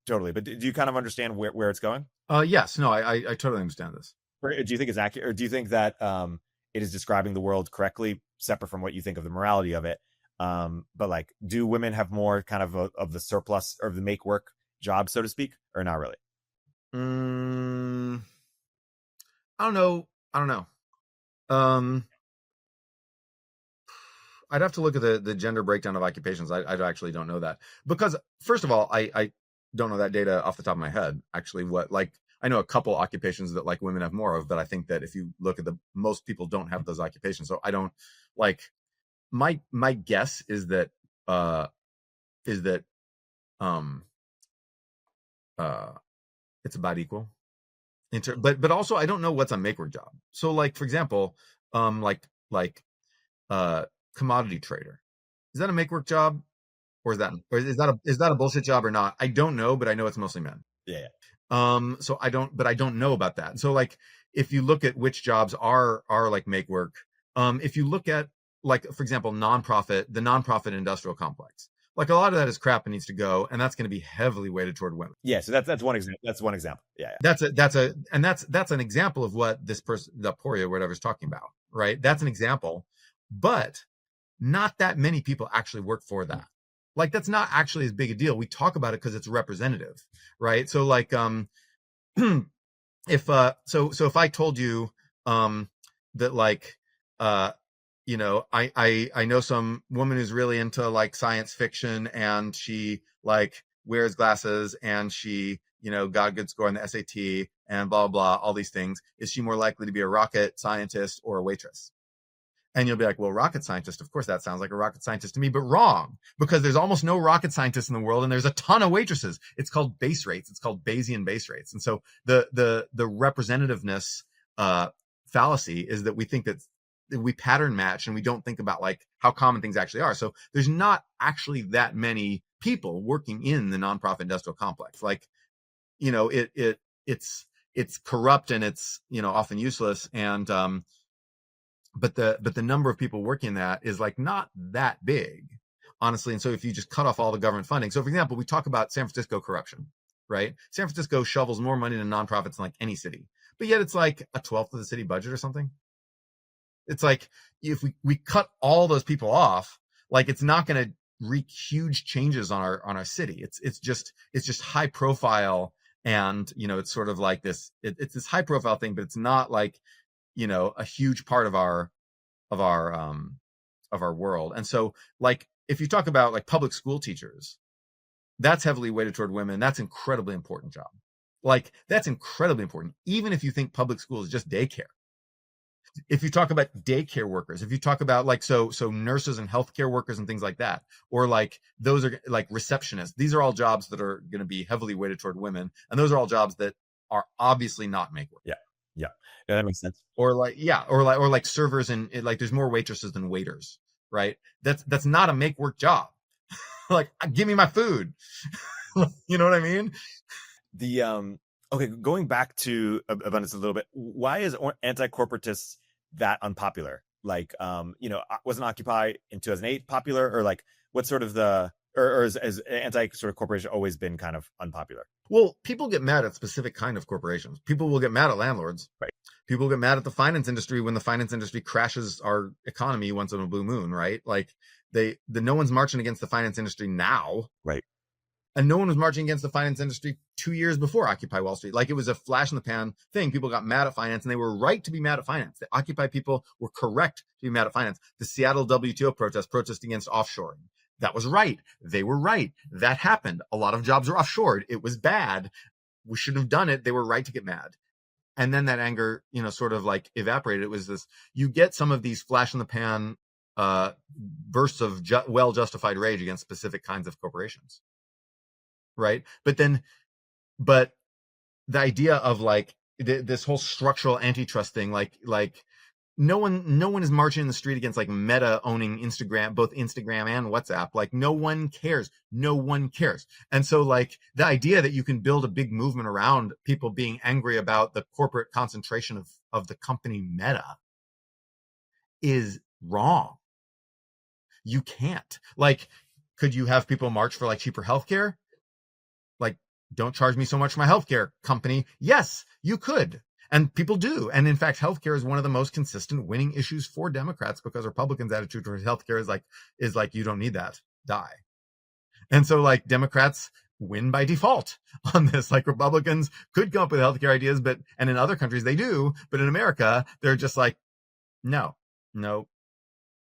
totally, but do you kind of understand where it's going? Yes. No, I totally understand this. Do you think it's accurate, or do you think that it is describing the world correctly, separate from what you think of the morality of it? But like, do women have more kind of the surplus or the make work job, so to speak, or not really? I don't know. I'd have to look at the gender breakdown of occupations. I actually don't know that, because first of all, I don't know that data off the top of my head. Actually, I know a couple occupations that like women have more of, but I think that if you look at most people don't have those occupations. So I don't like, my guess is that it's about equal. But also I don't know what's a make work job. So like, for example, like commodity trader. Is that a make work job, or is that a bullshit job or not? I don't know, but I know it's mostly men. Yeah. So I don't know about that. So like, if you look at which jobs are like make work, if you look at, like, for example, the nonprofit industrial complex, like, a lot of that is crap and needs to go, and that's going to be heavily weighted toward women. Yeah. So that's one example. That's one example. Yeah. That's an example of what this person, the Poria, whatever, is talking about, right? That's an example, but not that many people actually work for that. Like, that's not actually as big a deal. We talk about it because it's representative, right? So like, if I told you that, like, I know some woman who's really into like science fiction, and she like wears glasses, and she got a good score on the SAT and blah blah blah, all these things. Is she more likely to be a rocket scientist or a waitress? And you'll be like, well, rocket scientist, of course, that sounds like a rocket scientist to me, but wrong, because there's almost no rocket scientists in the world, and there's a ton of waitresses. It's called base rates. It's called Bayesian base rates. And so the representativeness fallacy is that we think that we pattern match, and we don't think about like how common things actually are. So there's not actually that many people working in the nonprofit industrial complex. Like, it's corrupt, and it's often useless, and but the number of people working in that is like not that big, honestly. And so if you just cut off all the government funding, so for example, we talk about San Francisco corruption, right? San Francisco shovels more money into nonprofits than like any city, but yet it's like a 1/12 of the city budget or something. It's like, if we cut all those people off, like, it's not going to wreak huge changes on our city. It's just high profile, and it's sort of like this. It's this high profile thing, but it's not like a huge part of our world. And so, like, if you talk about like public school teachers, that's heavily weighted toward women. That's incredibly important job. Like, that's incredibly important, even if you think public school is just daycare. If you talk about daycare workers, if you talk about like, so nurses and healthcare workers and things like that, or like those are like receptionists, these are all jobs that are going to be heavily weighted toward women. And those are all jobs that are obviously not make work. Yeah, that makes sense. Or like servers, and like there's more waitresses than waiters, right? That's not a make work job. Like, give me my food. You know what I mean? Okay, going back to abundance a little bit, why is anti-corporatists that unpopular? Like, wasn't Occupy in 2008 popular, or like, what's sort of or is anti sort of corporation always been kind of unpopular? Well, people get mad at specific kind of corporations. People will get mad at landlords. Right. People get mad at the finance industry when the finance industry crashes our economy once in a blue moon, right? Like, no one's marching against the finance industry now. Right. And no one was marching against the finance industry 2 years before Occupy Wall Street. Like, it was a flash in the pan thing. People got mad at finance, and they were right to be mad at finance. The Occupy people were correct to be mad at finance. The Seattle WTO protest against offshoring. That was right. They were right. That happened. A lot of jobs were offshored. It was bad. We shouldn't have done it. They were right to get mad. And then that anger, sort of like evaporated. It was this, you get some of these flash in the pan bursts of well-justified rage against specific kinds of corporations. Right. But the idea of like this whole structural antitrust thing, like no one is marching in the street against like Meta owning Instagram, both Instagram and WhatsApp. Like, no one cares. And so, like, the idea that you can build a big movement around people being angry about the corporate concentration of the company Meta is wrong. You can't. Like, could you have people march for like cheaper healthcare? Like, don't charge me so much for my healthcare company. Yes, you could. And people do. And in fact, healthcare is one of the most consistent winning issues for Democrats, because Republicans' attitude towards healthcare is like, you don't need that, die. And so, like, Democrats win by default on this. Like, Republicans could come up with healthcare ideas, and in other countries they do, but in America, they're just like, no,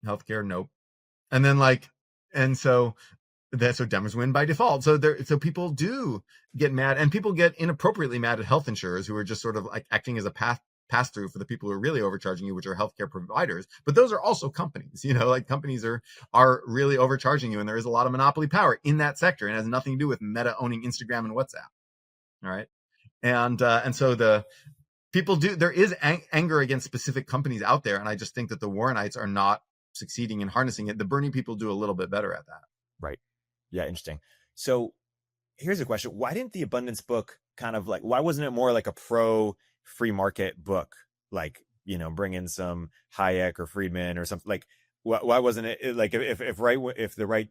healthcare, nope. And then so Dems win by default. So people do get mad, and people get inappropriately mad at health insurers who are just sort of like acting as a pass through for the people who are really overcharging you, which are healthcare providers. But those are also companies, like companies are really overcharging you, and there is a lot of monopoly power in that sector, and it has nothing to do with Meta owning Instagram and WhatsApp. All right. And so people do. There is anger against specific companies out there, and I just think that the Warrenites are not succeeding in harnessing it. The Bernie people do a little bit better at that. Right. Yeah. Interesting. So here's a question. Why didn't the abundance book kind of like, why wasn't it more like a pro free market book? Like, bring in some Hayek or Friedman or something. Like, why wasn't it like, if the right,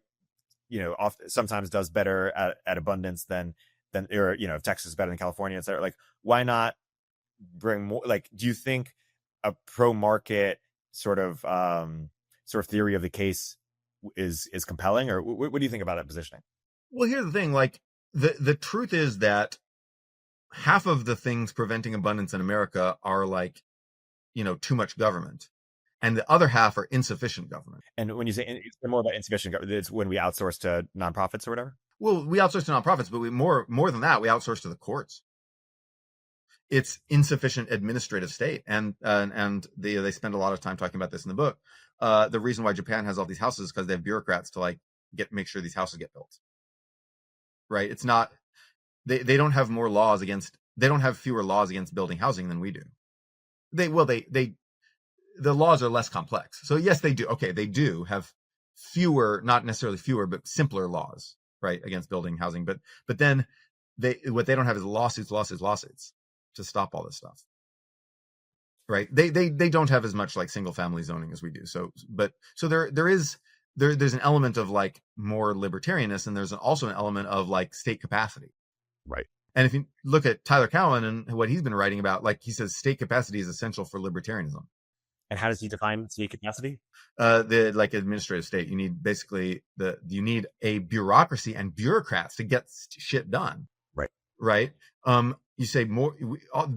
sometimes does better at abundance than, or, if Texas is better than California, etc. Like, why not bring more? Like, do you think a pro market sort of theory of the case is compelling, or what do you think about that positioning? Well, here's the thing. Like, the truth is that half of the things preventing abundance in America are like, too much government, and the other half are insufficient government. And when you say it's more about insufficient government, it's when we outsource to nonprofits or whatever. Well, we outsource to nonprofits, but we more than that, we outsource to the courts. It's insufficient administrative state, and they spend a lot of time talking about this in the book. The reason why Japan has all these houses is because they have bureaucrats to like make sure these houses get built. Right? It's not they don't have more laws against. They don't have fewer laws against building housing than we do. The laws are less complex. So yes, they do. Okay, they do have fewer, not necessarily fewer, but simpler laws, right, against building housing. But then what they don't have is lawsuits to stop all this stuff. Right? They don't have as much like single family zoning as we do. So there's an element of like more libertarianness, and there's also an element of like state capacity. Right. And if you look at Tyler Cowen and what he's been writing about, like he says, state capacity is essential for libertarianism. And how does he define state capacity? The like administrative state. You need basically you need a bureaucracy and bureaucrats to get shit done. Right. Right. You say more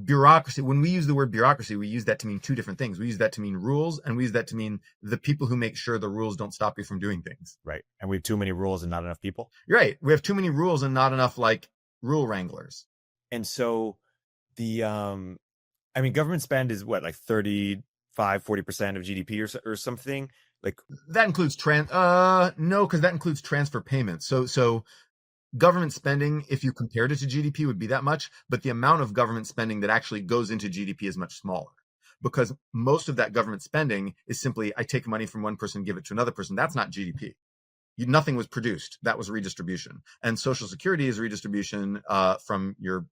bureaucracy. When we use the word bureaucracy, we use that to mean two different things. We use that to mean rules, and we use that to mean the people who make sure the rules don't stop you from doing things. Right. And we have too many rules and not enough people. Right. We have too many rules and not enough like rule wranglers. And so government spend is what, like 35-40% of GDP or something? Like that includes no, because that includes transfer payments. So government spending, if you compared it to GDP, would be that much, but the amount of government spending that actually goes into GDP is much smaller, because most of that government spending is simply, I take money from one person, give it to another person. That's not GDP. Nothing was produced. That was redistribution. And Social Security is redistribution from your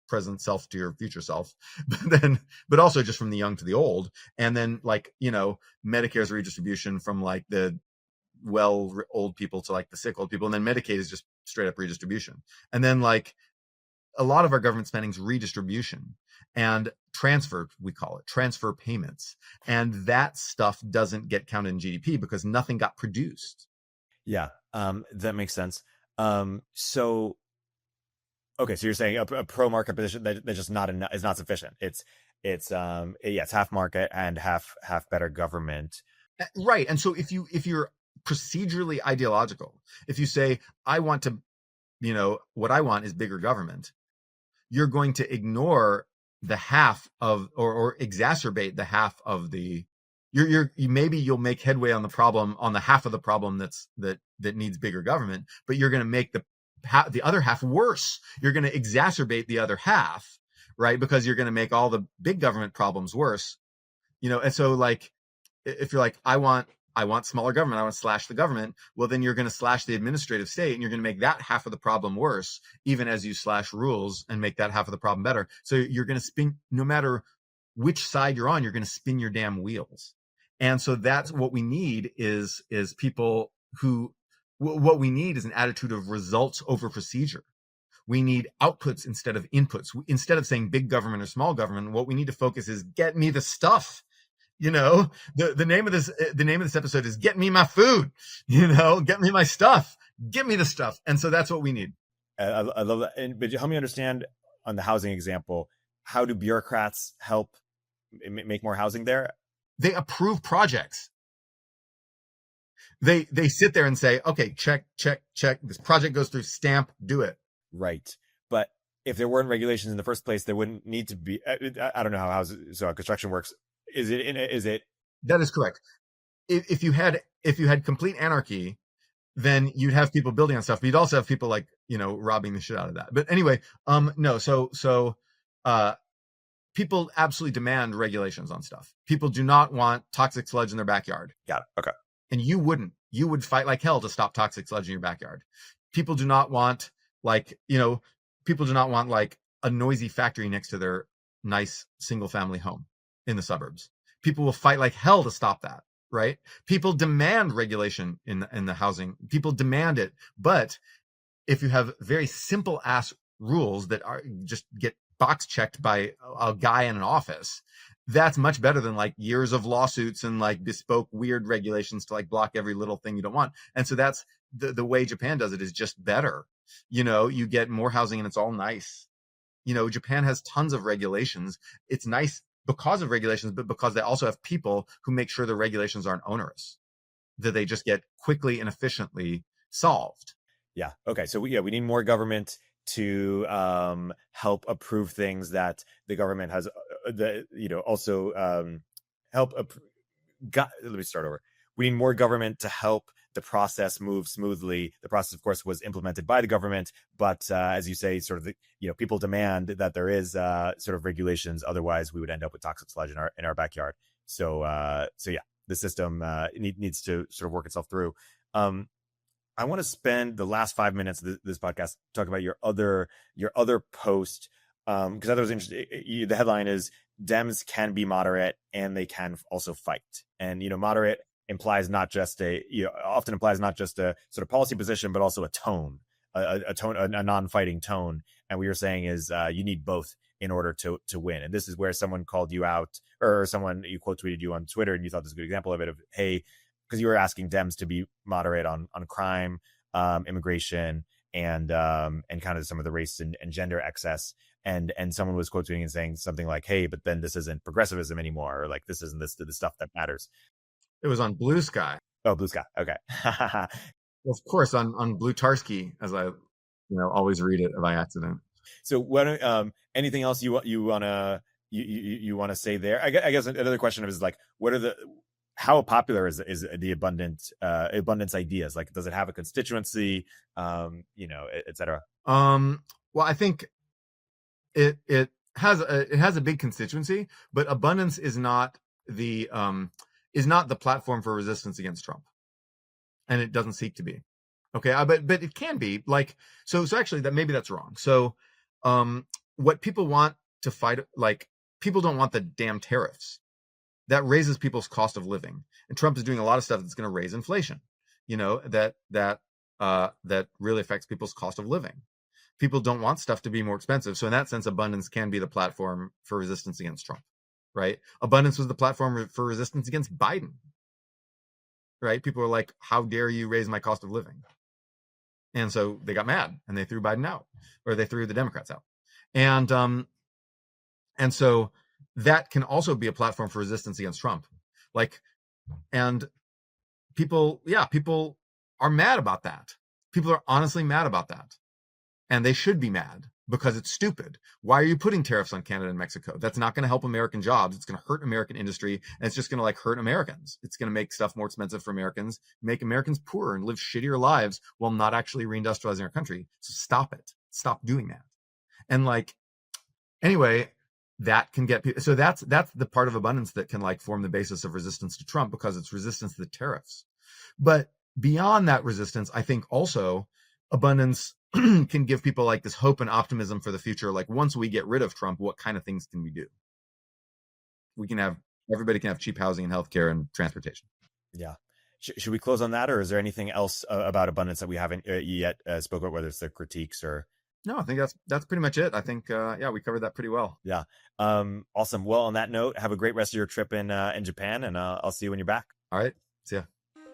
present self to your future self, but also just from the young to the old. And then like, Medicare is redistribution from like the old people to like the sick old people. And then Medicaid is just straight up redistribution. And then like a lot of our government spending is redistribution and transfer, we call it transfer payments. And that stuff doesn't get counted in GDP because nothing got produced. Yeah. That makes sense. So you're saying a pro market position that's just not enough, is not sufficient. It's half market and half better government. Right. And so if you're procedurally ideological, if you say, I want to, what I want is bigger government, you're going to ignore the half of, or exacerbate the half of the, maybe you'll make headway on the problem, on the half of the problem that needs bigger government, but you're going to make the other half worse. You're going to exacerbate the other half, right? Because you're going to make all the big government problems worse, and so like, if you're like, I want smaller government, I want to slash the government, well, then you're going to slash the administrative state, and you're going to make that half of the problem worse, even as you slash rules and make that half of the problem better. So you're going to spin, no matter which side you're on, you're going to spin your damn wheels. And so that's what we need is people who, what we need is an attitude of results over procedure. We need outputs instead of inputs. Instead of saying big government or small government, what we need to focus is get me the stuff. The name of this episode is get me my food, get me my stuff, give me the stuff. And so that's what we need. I love that. But help me understand on the housing example, how do bureaucrats help make more housing there? They approve projects. They sit there and say, okay, check. This project goes through, stamp, do it. Right. But if there weren't regulations in the first place, there wouldn't need to be. I don't know how construction works. Is it? That is correct. If you had complete anarchy, then you'd have people building on stuff, but you'd also have people like, robbing the shit out of that. But anyway, no. So people absolutely demand regulations on stuff. People do not want toxic sludge in their backyard. Got it. Okay. And you wouldn't. You would fight like hell to stop toxic sludge in your backyard. People do not want people do not want like a noisy factory next to their nice single family home in the suburbs. People will fight like hell to stop that, right? People demand regulation in the housing. People demand it. But if you have very simple ass rules that are just get box checked by a guy in an office, that's much better than like years of lawsuits and like bespoke weird regulations to like block every little thing you don't want. And so that's the way Japan does it is just better. You get more housing and it's all nice. Japan has tons of regulations. It's nice because of regulations, but because they also have people who make sure the regulations aren't onerous, that they just get quickly and efficiently solved. Yeah. Okay. So we need more government to help approve things that the government has help let me start over. We need more government to help the process move smoothly. The process, of course, was implemented by the government, but as you say, sort of people demand that there is sort of regulations. Otherwise, we would end up with toxic sludge in our backyard. So yeah, the system needs to sort of work itself through. I want to spend the last 5 minutes of this podcast talking about your other post, because I thought it was interesting. The headline is Dems can be moderate and they can also fight. And moderate implies often implies not just a sort of policy position, but also a tone, a non-fighting tone. And what you're saying is you need both in order to win. And this is where someone called you out, or someone you quote tweeted you on Twitter, and you thought this was a good example of it. Of hey, because you were asking Dems to be moderate on crime, immigration, and kind of some of the race and gender excess. And someone was quote tweeting and saying something like, "Hey, but then this isn't progressivism anymore, or like this isn't the stuff that matters." It was on Blue Sky. Oh, Blue Sky. Okay. Of course, on Blue Tarsky, as I always read it by accident. So what? Anything else you want to say there? I guess another question is like, how popular is the abundance ideas? Like, does it have a constituency? Et cetera. Well, I think it has a big constituency, but abundance is not the platform for resistance against Trump, and it doesn't seek to be. Okay, but it can be like so actually that maybe that's wrong. So what people want to fight, like people don't want the damn tariffs. That raises people's cost of living, and Trump is doing a lot of stuff that's going to raise inflation. That really affects people's cost of living. People don't want stuff to be more expensive. So in that sense, abundance can be the platform for resistance against Trump, right? Abundance was the platform for resistance against Biden, right? People were like, how dare you raise my cost of living? And so they got mad and they threw Biden out, or they threw the Democrats out. And so that can also be a platform for resistance against Trump. And people are mad about that. People are honestly mad about that. And they should be mad because it's stupid. Why are you putting tariffs on Canada and Mexico? That's not going to help American jobs. It's going to hurt American industry. And it's just going to hurt Americans. It's going to make stuff more expensive for Americans, make Americans poorer and live shittier lives while not actually reindustrializing our country. So stop it. Stop doing that. And anyway, that can get people. So that's the part of abundance that can form the basis of resistance to Trump, because it's resistance to the tariffs. But beyond that resistance, I think also abundance can give people this hope and optimism for the future. Once we get rid of Trump, what kind of things can we do? Everybody can have cheap housing and healthcare and transportation. Yeah. Should we close on that, or is there anything else about abundance that we haven't yet spoke about, whether it's the critiques or? No, I think that's pretty much it. I think, we covered that pretty well. Yeah. Awesome. Well, on that note, have a great rest of your trip in Japan, and I'll see you when you're back. All right. See ya.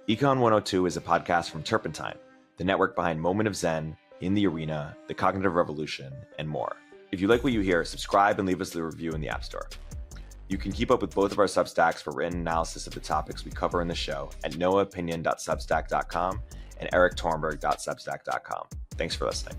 Econ 102 is a podcast from Turpentine, the network behind Moment of Zen, In the Arena, The Cognitive Revolution, and more. If you like what you hear, subscribe and leave us a review in the App Store. You can keep up with both of our Substacks for written analysis of the topics we cover in the show at noahopinion.substack.com and eriktornberg.substack.com. Thanks for listening.